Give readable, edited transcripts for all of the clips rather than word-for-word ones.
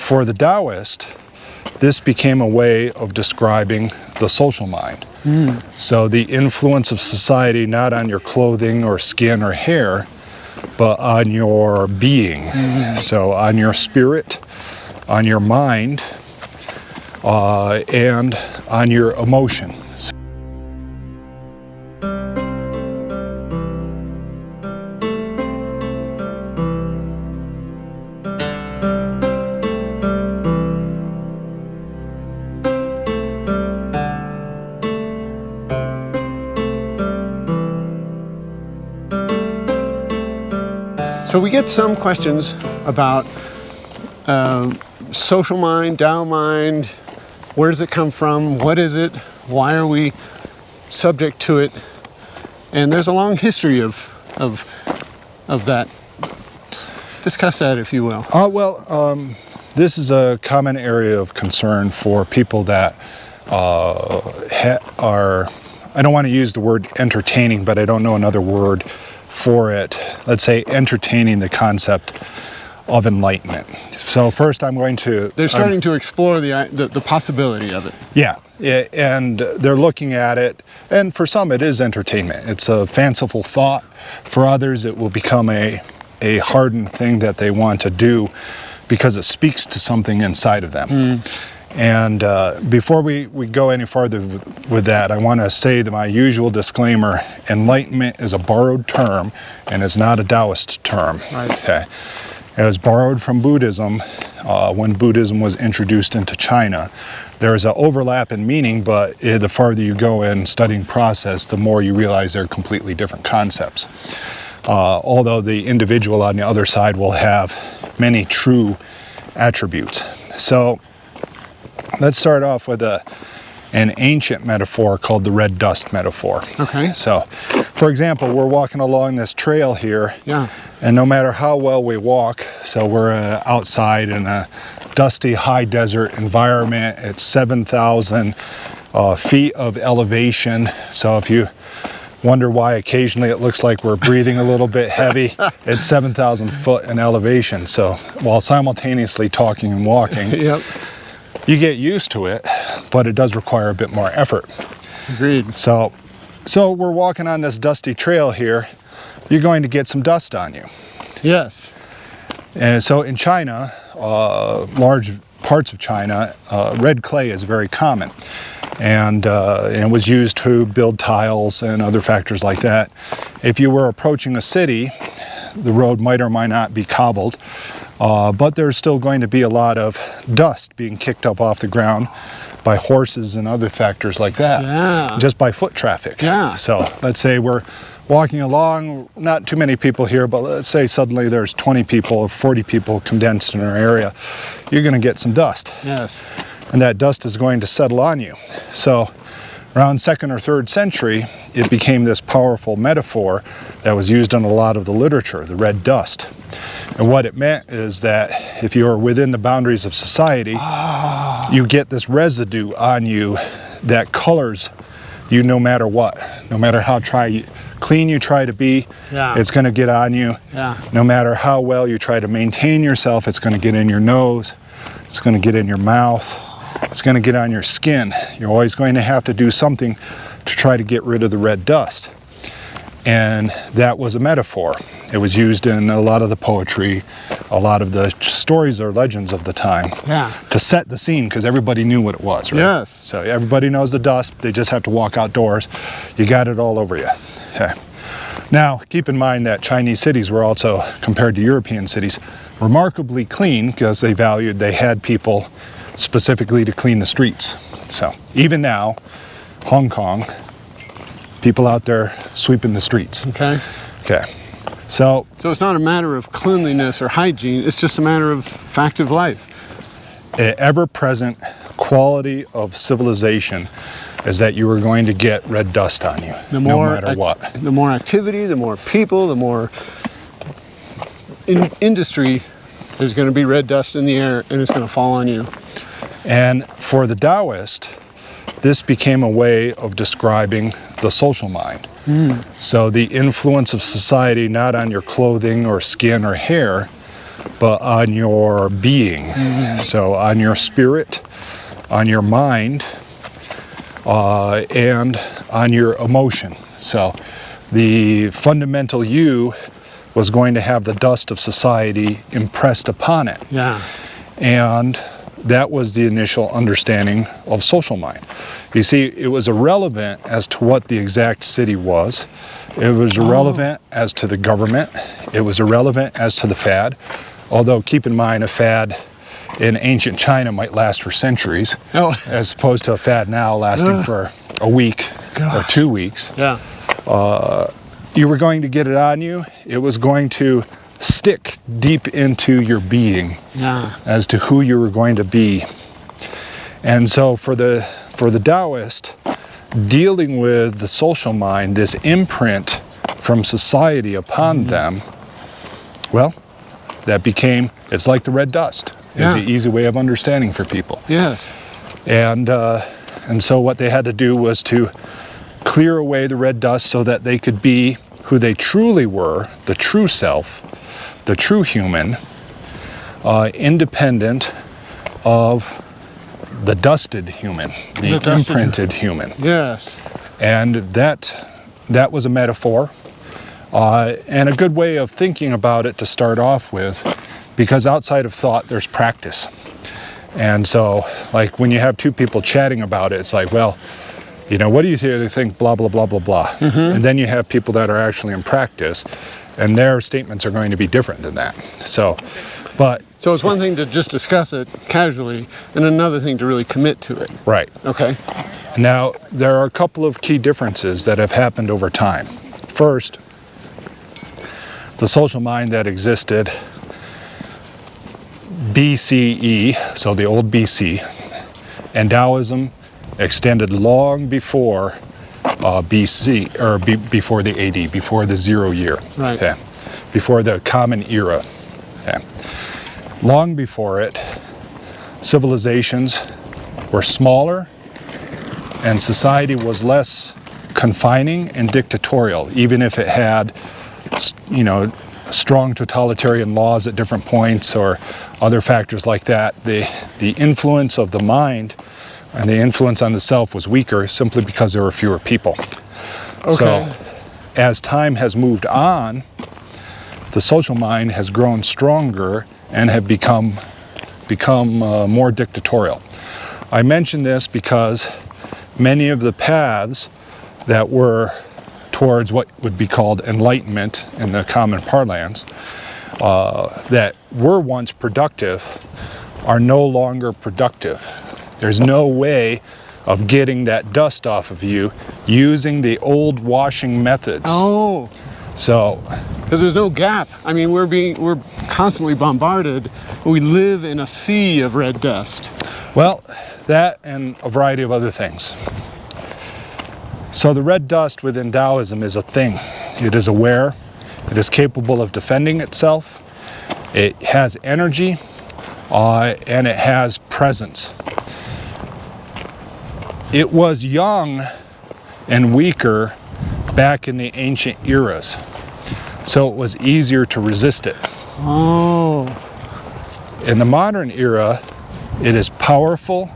for the Taoist, this became a way of describing the social mind. So the influence of society not on your clothing or skin or hair, but on your being. So on your spirit, on your mind, and on your emotion. So we get some questions about social mind, Tao mind. Where does it come from? What is it? Why are we subject to it? And there's a long history of that. Discuss that, if you will. This is a common area of concern for people that are, I don't want to use the word entertaining, but I don't know another word for it. Let's say entertaining the concept of enlightenment. So first I'm going to... They're starting to explore the possibility of it. Yeah, and they're looking at it, and for some it is entertainment. It's a fanciful thought. For others it will become a hardened thing that they want to do because it speaks to something inside of them. And before we go any farther with that, I want to say that my usual disclaimer: enlightenment is a borrowed term and is not a Taoist term. Right. Okay. It was borrowed from Buddhism when Buddhism was introduced into China. There's an overlap in meaning, but the farther you go in studying process, the more you realize they're completely different concepts. Although the individual on the other side will have many true attributes. So let's start off with an ancient metaphor called the red dust metaphor. Okay. So, for example, we're walking along this trail here, and no matter how well we walk, so we're outside in a dusty high desert environment. It's 7,000 feet of elevation. So if you wonder why occasionally it looks like we're breathing a little bit heavy, it's 7,000 foot in elevation. So while simultaneously talking and walking, you get used to it, but it does require a bit more effort. Agreed. So we're walking on this dusty trail here. You're going to get some dust on you. Yes. And so in China, large parts of China, red clay is very common. And it was used to build tiles and other factors like that. If you were approaching a city, the road might or might not be cobbled, but there's still going to be a lot of dust being kicked up off the ground by horses and other factors like that, just by foot traffic. So let's say we're walking along, not too many people here, but let's say suddenly there's 20 people or 40 people condensed in our area. You're going to get some dust. Yes. And that dust is going to settle on you. So around 2nd or 3rd century, it became this powerful metaphor that was used in a lot of the literature, the red dust. And what it meant is that if you are within the boundaries of society, you get this residue on you that colors you no matter what. No matter how clean you try to be, it's going to get on you. No matter how well you try to maintain yourself, it's going to get in your nose, it's going to get in your mouth, it's going to get on your skin. You're always going to have to do something to try to get rid of the red dust. And that was a metaphor. It was used in a lot of the poetry, a lot of the stories or legends of the time, to set the scene, because everybody knew what it was, right? Yes. So everybody knows the dust. They just have to walk outdoors. You got it all over you. Okay. Now, keep in mind that Chinese cities were also, compared to European cities, remarkably clean, because they had people specifically to clean the streets. So even now, Hong Kong, people out there sweeping the streets. Okay. So it's not a matter of cleanliness or hygiene, it's just a matter of fact of life. An ever-present quality of civilization is that you are going to get red dust on you, no matter what. The more activity, the more people, the more industry, there's going to be red dust in the air and it's going to fall on you. And for the Taoist, this became a way of describing the social mind. So the influence of society not on your clothing or skin or hair, but on your being. So on your spirit, on your mind, and on your emotion. So the fundamental you was going to have the dust of society impressed upon it. Yeah. And that was the initial understanding of social mind. You see, it was irrelevant as to what the exact city was. It was irrelevant as to the government. It was irrelevant as to the fad. Although, keep in mind, a fad in ancient China might last for centuries, as opposed to a fad now lasting for a week or 2 weeks. Yeah. You were going to get it on you. It was going to stick deep into your being as to who you were going to be. And so for the Taoist, dealing with the social mind, this imprint from society upon them, well, that became, it's like the red dust. Is the easy way of understanding for people. Yes. And so what they had to do was to clear away the red dust so that they could be who they truly were, the true self, the true human, independent of the dusted human, the imprinted human. Yes. And that was a metaphor, and a good way of thinking about it to start off with, because outside of thought, there's practice. And so, like, when you have two people chatting about it, it's like, well, you know, what do you think, blah, blah, blah, blah, blah. And then you have people that are actually in practice, and their statements are going to be different than that. So it's one thing to just discuss it casually, and another thing to really commit to it. Right. Okay. Now, there are a couple of key differences that have happened over time. First, the social mind that existed BCE, so the old BC, and Taoism extended long before BC, or before the AD, before the 0 year. Right. Okay. Before the Common Era. Okay. Long before it, civilizations were smaller and society was less confining and dictatorial, even if it had, you know, strong totalitarian laws at different points or other factors like that. The influence of the mind and the influence on the self was weaker simply because there were fewer people. Okay. So as time has moved on, the social mind has grown stronger and have become more dictatorial. I mention this because many of the paths that were towards what would be called enlightenment in the common parlance, that were once productive, are no longer productive. There's no way of getting that dust off of you using the old washing methods. Oh. So, because there's no gap. I mean, we're constantly bombarded. We live in a sea of red dust. well, that and a variety of other things. So the red dust within Taoism is a thing. It is aware. It is capable of defending itself. It has energy, and it has presence. It was young and weaker back in the ancient eras, so it was easier to resist it. Oh. In the modern era, it is powerful,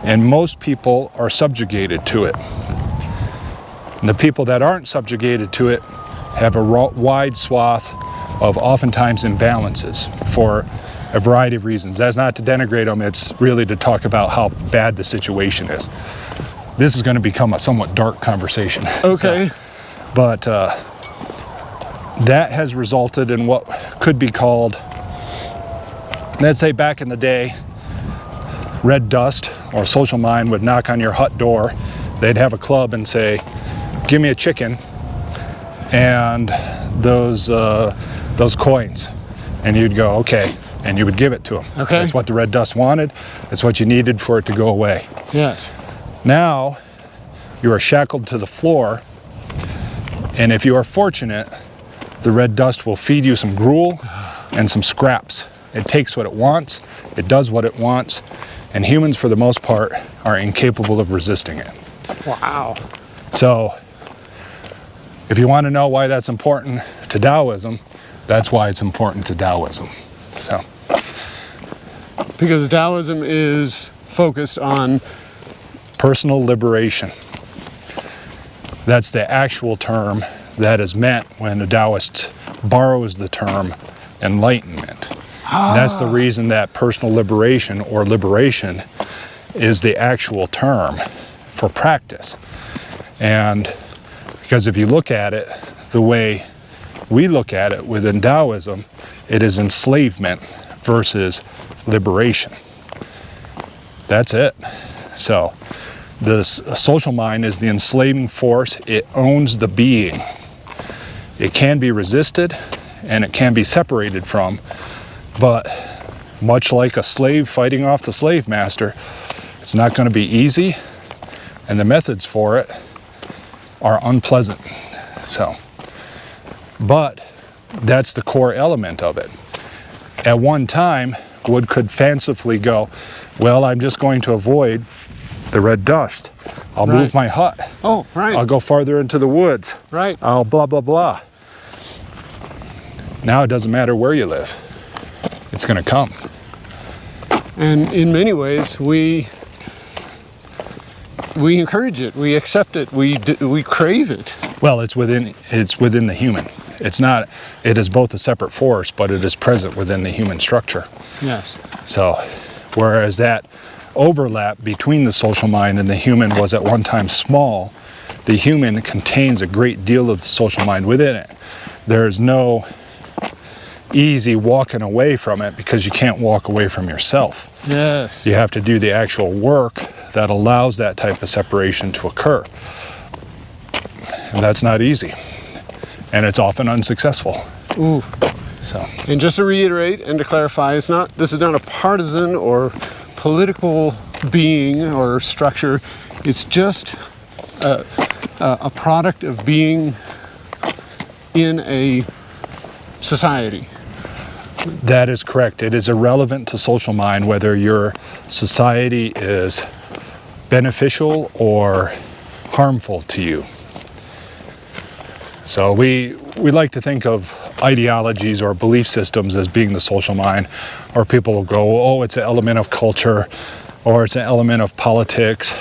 and most people are subjugated to it. And the people that aren't subjugated to it have a wide swath of oftentimes imbalances for a variety of reasons. That's not to denigrate them, it's really to talk about how bad the situation is. This is going to become a somewhat dark conversation. Okay. But that has resulted in what could be called, let's say back in the day, red dust or social mind would knock on your hut door. They'd have a club and say, give me a chicken and those coins. And you'd go, okay. And you would give it to them. Okay. That's what the red dust wanted. That's what you needed for it to go away. Yes. Now, you are shackled to the floor, and if you are fortunate, the red dust will feed you some gruel and some scraps. It takes what it wants, it does what it wants, and humans, for the most part, are incapable of resisting it. Wow. So, if you want to know why that's important to Taoism, that's why it's important to Taoism. So, Because Taoism is focused on personal liberation. That's the actual term that is meant when a Taoist borrows the term enlightenment. That's the reason that personal liberation or liberation is the actual term for practice. And because if you look at it the way we look at it within Taoism, it is enslavement versus liberation. That's it. So the social mind is the enslaving force. It owns the being. It can be resisted and it can be separated from, but much like a slave fighting off the slave master, it's not going to be easy, and the methods for it are unpleasant. So, but that's the core element of it. At one time, one could fancifully go, well, I'm just going to avoid the red dust. I'll move my hut. Oh, right. I'll go farther into the woods. Right. I'll blah, blah, blah. Now it doesn't matter where you live. It's going to come. And in many ways, we encourage it, we accept it, we crave it. Well, it's within the human. It's not, it is both a separate force, but it is present within the human structure. Yes. So, whereas that overlap between the social mind and the human was at one time small, the human contains a great deal of the social mind within it. There's no easy walking away from it because you can't walk away from yourself. Yes. You have to do the actual work that allows that type of separation to occur. And that's not easy. And it's often unsuccessful. Ooh. So. And just to reiterate and to clarify, this is not a partisan or political being or structure. It's just a product of being in a society. That is correct. It is irrelevant to social mind whether your society is beneficial or harmful to you. So we like to think of ideologies or belief systems as being the social mind, or people will go, oh, it's an element of culture, or it's an element of politics.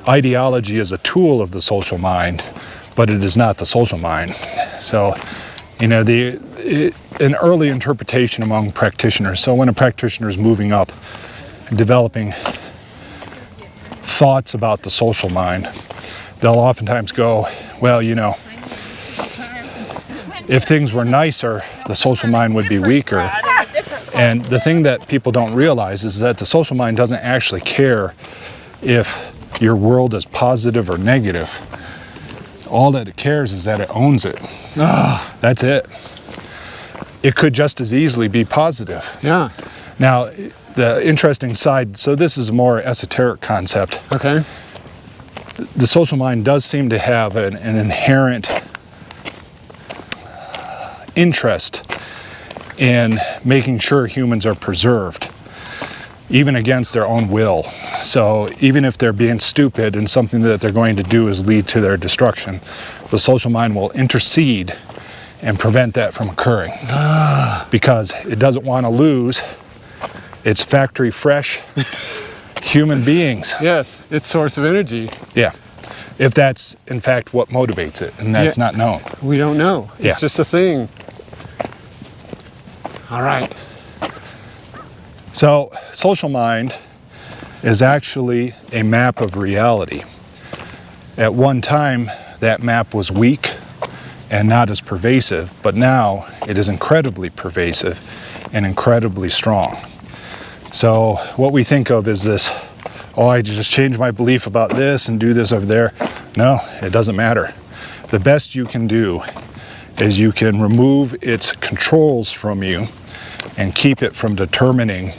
Ideology is a tool of the social mind, but it is not the social mind. So, you know, an early interpretation among practitioners, so when a practitioner is moving up and developing thoughts about the social mind, they'll oftentimes go, well, you know, if things were nicer, the social mind would be weaker. And the thing that people don't realize is that the social mind doesn't actually care if your world is positive or negative. All that it cares is that it owns it. That's it. It could just as easily be positive. Yeah. Now, the interesting side, so this is a more esoteric concept. Okay. The social mind does seem to have an inherent interest in making sure humans are preserved, even against their own will. So even if they're being stupid and something that they're going to do is lead to their destruction, the social mind will intercede and prevent that from occurring. Because it doesn't want to lose its factory fresh human beings. Yes, its source of energy. Yeah. If that's in fact what motivates it, and that's not known. We don't know. Yeah. It's just a thing. All right. So, social mind is actually a map of reality. At one time, that map was weak and not as pervasive, but now it is incredibly pervasive and incredibly strong. So, what we think of is this, oh, I just change my belief about this and do this over there. No, it doesn't matter. The best you can do is you can remove its controls from you and keep it from determining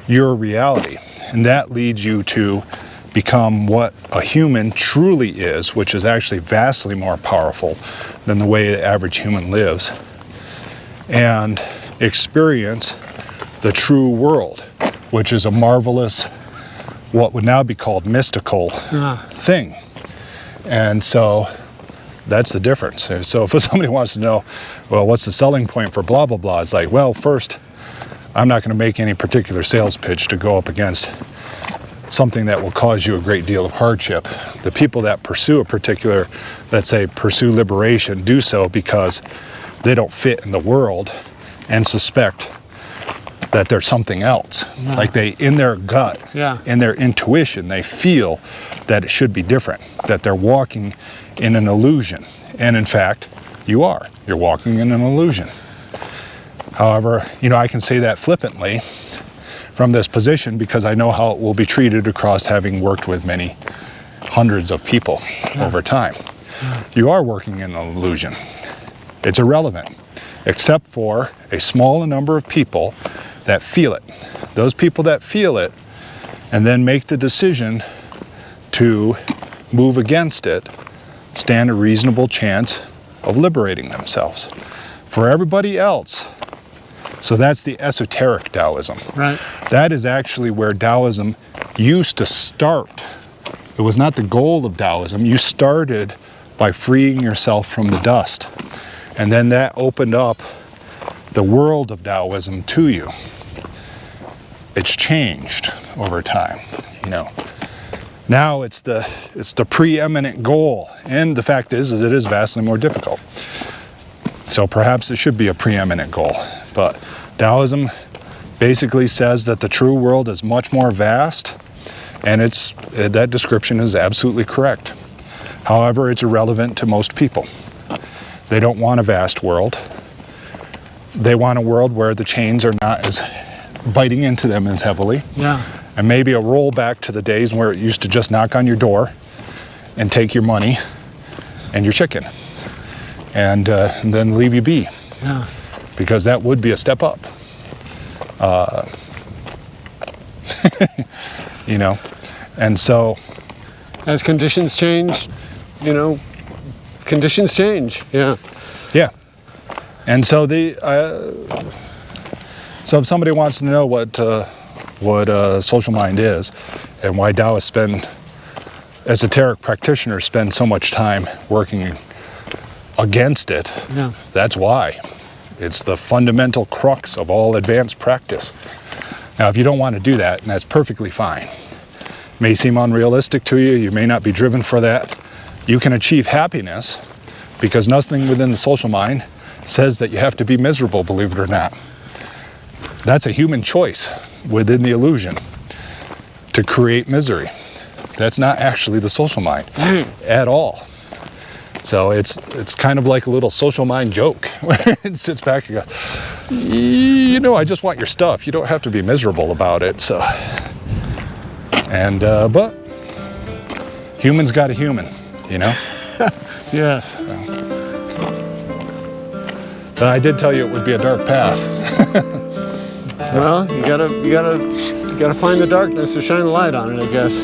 your reality. And that leads you to become what a human truly is, which is actually vastly more powerful than the way the average human lives, and experience the true world, which is a marvelous, what would now be called mystical thing. And so that's the difference. So if somebody wants to know, well, what's the selling point for blah, blah, blah, it's like, well, first, I'm not going to make any particular sales pitch to go up against something that will cause you a great deal of hardship. The people that pursue a particular, let's say, pursue liberation, do so because they don't fit in the world and suspect that there's something else. Yeah. Like they, in their gut, Yeah. in their intuition, they feel that it should be different, that they're walking in an illusion. And in fact, you are. You're walking in an illusion. However, you know, I can say that flippantly from this position because I know how it will be treated across having worked with many hundreds of people over time. You are working in an illusion. It's irrelevant, except for a small number of people that feel it. Those people that feel it and then make the decision to move against it stand a reasonable chance of liberating themselves. For everybody else, so that's the esoteric Taoism. Right. That is actually where Taoism used to start. It was not the goal of Taoism. You started by freeing yourself from the dust. And then that opened up the world of Taoism to you. It's changed over time, you know. Now it's the preeminent goal. And the fact is it is vastly more difficult. So perhaps it should be a preeminent goal. But Taoism basically says that the true world is much more vast, and that description is absolutely correct. However, it's irrelevant to most people. They don't want a vast world. They want a world where the chains are not as biting into them as heavily. Yeah. And maybe a rollback to the days where it used to just knock on your door and take your money and your chicken and then leave you be. Yeah. Because that would be a step up. You know, and so As conditions change, you know, conditions change. Yeah. yeah. And so so if somebody wants to know what social mind is and why Taoists esoteric practitioners spend so much time working against it, Yeah. that's why. It's the fundamental crux of all advanced practice. Now, if you don't want to do that, and that's perfectly fine. It may seem unrealistic to you, you may not be driven for that. You can achieve happiness because nothing within the social mind says that you have to be miserable, believe it or not. That's a human choice within the illusion to create misery. That's not actually the social mind at all. So it's kind of like a little social mind joke where it sits back and goes, you know, I just want your stuff. You don't have to be miserable about it. So, and but humans got a human, you know. Yes. But I did tell you it would be a dark path. Well, you gotta find the darkness to shine the light on it, I guess.